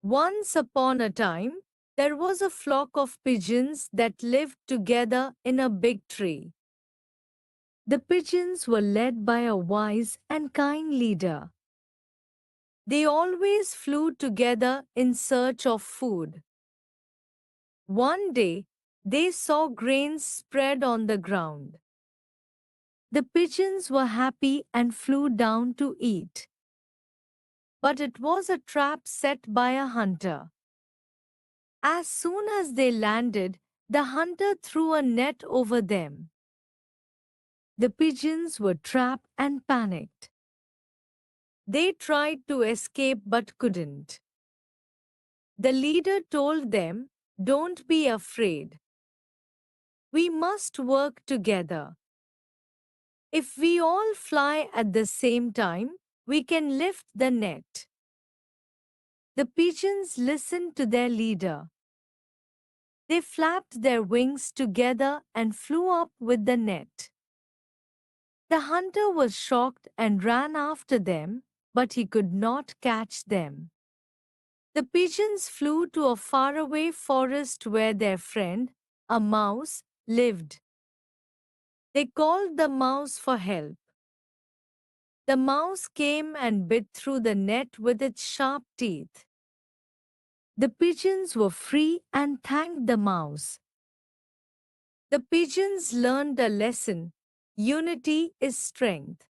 Once upon a time, there was a flock of pigeons that lived together in a big tree. The pigeons were led by a wise and kind leader. They always flew together in search of food. One day, they saw grains spread on the ground. The pigeons were happy and flew down to eat. But it was a trap set by a hunter. As soon as they landed, the hunter threw a net over them. The pigeons were trapped and panicked. They tried to escape but couldn't. The leader told them, "Don't be afraid. We must work together. If we all fly at the same time, we can lift the net." The pigeons listened to their leader. They flapped their wings together and flew up with the net. The hunter was shocked and ran after them, but he could not catch them. The pigeons flew to a faraway forest where their friend, a mouse, lived. They called the mouse for help. The mouse came and bit through the net with its sharp teeth. The pigeons were free and thanked the mouse. The pigeons learned a lesson: unity is strength.